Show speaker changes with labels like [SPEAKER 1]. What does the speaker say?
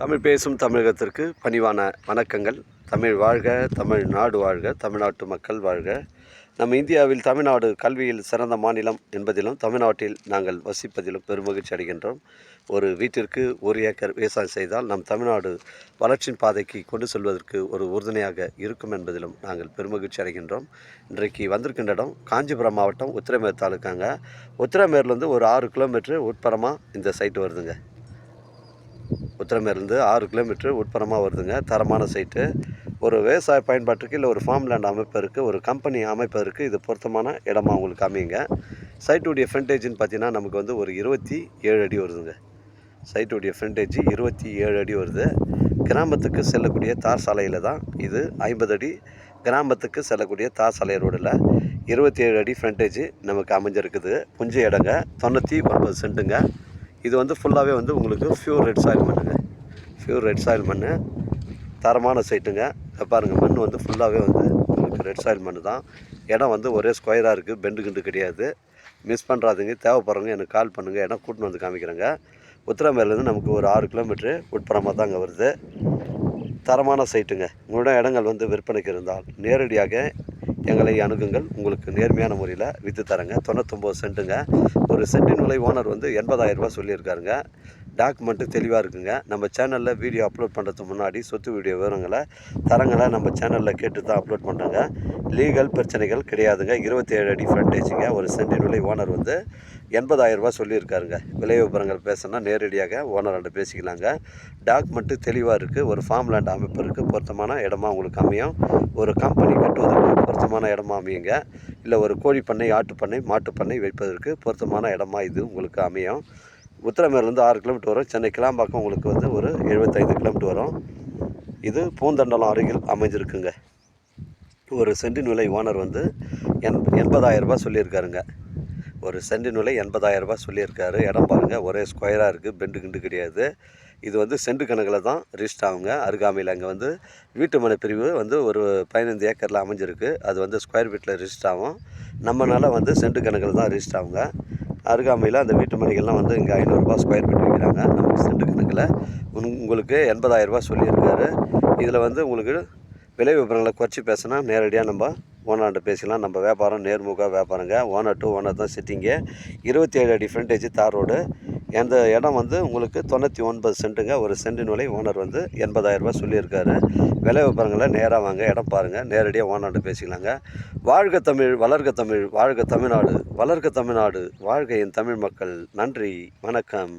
[SPEAKER 1] தமிழ் பேசும் தமிழகத்திற்கு பணிவான வணக்கங்கள். தமிழ் வாழ்க, தமிழ்நாடு வாழ்க, தமிழ்நாட்டு மக்கள் வாழ்க. நம் இந்தியாவில் தமிழ்நாடு கல்வியில் சிறந்த மாநிலம் என்பதிலும் தமிழ்நாட்டில் நாங்கள் வசிப்பதிலும் பெருமகிழ்ச்சி அடைகின்றோம். ஒரு வீட்டிற்கு 1 ஏக்கர் விவசாயம் செய்தால் நம் தமிழ்நாடு வளர்ச்சியின் பாதைக்கு கொண்டு செல்வதற்கு ஒரு உறுதுணையாக இருக்கும் என்பதிலும் நாங்கள் பெருமகிழ்ச்சி அடைகின்றோம். இன்றைக்கு வந்திருக்கின்ற இடம் காஞ்சிபுரம் மாவட்டம் உத்திரமேர் தாலுக்காங்க. உத்திரமேர்லேருந்து ஒரு 6 கிலோமீட்டர் உட்புறமாக இந்த சைட்டு வருதுங்க. உத்திரமேர்லேருந்து 6 கிலோமீட்டர் உட்புறமாக வருதுங்க. தரமான சைட்டு. ஒரு விவசாய பயன்பாட்டுக்கு இல்லை ஒரு ஃபார்ம் லேண்ட் அமைப்பதற்கு, ஒரு கம்பெனி அமைப்பதற்கு இது பொருத்தமான இடமா உங்களுக்கு அமையுங்க. சைட்டுடைய ஃப்ரண்டேஜ்னு பார்த்தீங்கன்னா நமக்கு வந்து ஒரு 27 அடி வருதுங்க. சைட்டுடைய ஃப்ரண்டேஜ் 27 அடி வருது. கிராமத்துக்கு செல்லக்கூடிய தார் சாலையில் தான் இது 50 அடி. கிராமத்துக்கு செல்லக்கூடிய தார் சாலை ரோடில் 27 அடி ஃப்ரண்டேஜ் நமக்கு அமைஞ்சிருக்குது. புஞ்ச இடங்க 99 சென்ட்டுங்க. இது வந்து ஃபுல்லாகவே வந்து உங்களுக்கு ஃப்யூர் ரெட் சாயில் மண்ணுங்க. ஃப்யூர் ரெட் சாயில் மண், தரமான சைட்டுங்க. பாருங்கள், மண் வந்து ஃபுல்லாகவே வந்து உங்களுக்கு ரெட் சாயில் மண் தான். இடம் வந்து ஒரே ஸ்கொயராக இருக்குது, பெண்டு கிண்டு கிடையாது. மிஸ் பண்ணுறாதுங்க. தேவைப்படுறவங்க எனக்கு கால் பண்ணுங்கள், இடம் கூட்டின்னு வந்து காமிக்கிறேங்க. உத்திரமேர்லேருந்து நமக்கு ஒரு 6 கிலோமீட்ரு உட்புறமாக தாங்க வருது. தரமான சைட்டுங்க. உங்களோட இடங்கள் வந்து விற்பனைக்கு இருந்தால் நேரடியாக எங்களை அணுகுங்கள். உங்களுக்கு நேர்மையான முறையில் விற்று தரேங்க. 99 சென்ட்டுங்க. ஒரு சென்டின் விலை ஓனர் வந்து 80,000 ரூபா சொல்லியிருக்காருங்க. டாக்குமெண்ட்டு தெளிவாக இருக்குங்க. நம்ம சேனலில் வீடியோ அப்லோட் பண்ணுறதுக்கு முன்னாடி சொத்து வீடியோ விவரங்களை தரங்களை நம்ம சேனலில் கேட்டு தான் அப்லோட் பண்ணுறோங்க. லீகல் பிரச்சனைகள் கிடையாதுங்க. 27 அடி ஃப்ரண்டேஜுங்க. ஒரு சென்டின் விலை ஓனர் வந்து 80,000 ரூபா சொல்லியிருக்காருங்க. விலை விவரங்கள் பேசணும்னா நேரடியாக ஓனர்கிட்ட பேசிக்கலாங்க. டாக்குமெண்ட்டு தெளிவாக இருக்குது. ஒரு ஃபார்ம் லேண்ட் அமைப்பதற்கு பொருத்தமான இடமா உங்களுக்கு அமையும். ஒரு கம்பெனி கட்டுவதற்கு பொருத்தமான இடமா அமையுங்க. இல்லை ஒரு கோழி பண்ணை, ஆட்டு பண்ணை, மாட்டு பண்ணை வைப்பதற்கு பொருத்தமான இடமா இது உங்களுக்கு அமையும். உத்திரமேர்லேருந்து 6 கிலோமீட்டர் வரும். சென்னை கிளாம்பாக்கம் உங்களுக்கு வந்து ஒரு 75 கிலோமீட்டர் வரும். இது பூந்தண்டலம் அருகில் அமைஞ்சிருக்குங்க. ஒரு சென்டின் விலை ஓனர் வந்து 80,000 ரூபா சொல்லியிருக்காருங்க. ஒரு சென்டின் விலை 80,000 ரூபா சொல்லியிருக்காரு. இடம் பாருங்கள், ஒரே ஸ்கொயராக இருக்குது, பெண்டு கிண்டு கிடையாது. இது வந்து சென்ட் கணக்கில் தான் ரிஜிஸ்டர் ஆகுங்க. அருகாமையில் அங்கே வந்து வீட்டு மனை பிரிவு வந்து ஒரு 15 ஏக்கரில் அமைஞ்சிருக்கு. அது வந்து ஸ்கொயர் ஃபீட்டில் ரிஜிஸ்டர் ஆகும். நம்மளால் வந்து சென்ட் கணக்கில் தான் ரிஜிஸ்டர் ஆகுங்க. அருகாமையில் அந்த வீட்டு மனைகள்லாம் வந்து இங்கே 500 ரூபா ஸ்கொயர் ஃபீட் விற்கிறாங்க. நமக்கு சென்ட் கணக்கில் உங்களுக்கு 80,000 ரூபா சொல்லியிருக்காரு. இதில் வந்து உங்களுக்கு விலை விவரங்களை குறைச்சி பேசினா நேரடியாக நம்ம ஓனர்கிட்ட பேசிக்கலாம். நம்ம வியாபாரம் நேர்முக வியாபாரங்க. ஓனர் டு ஓனர் தான் சிட்டிங்கு. 27 அடி ஃப்ரண்டேஜ் தார் ரோடு. அந்த இடம் வந்து உங்களுக்கு 99 சென்ட்டுங்க. ஒரு சென்டின் விலை ஓனர் வந்து 80,000 ரூபா சொல்லியிருக்காரு. விலை விவரங்களை நேராக வாங்க, இடம் பாருங்கள், நேரடியாக ஓனர்கிட்ட பேசிக்கலாங்க. வாழ்க தமிழ், வளர்க தமிழ், வாழ்க தமிழ்நாடு, வளர்க தமிழ்நாடு, வாழ்க என் தமிழ் மக்கள். நன்றி, வணக்கம்.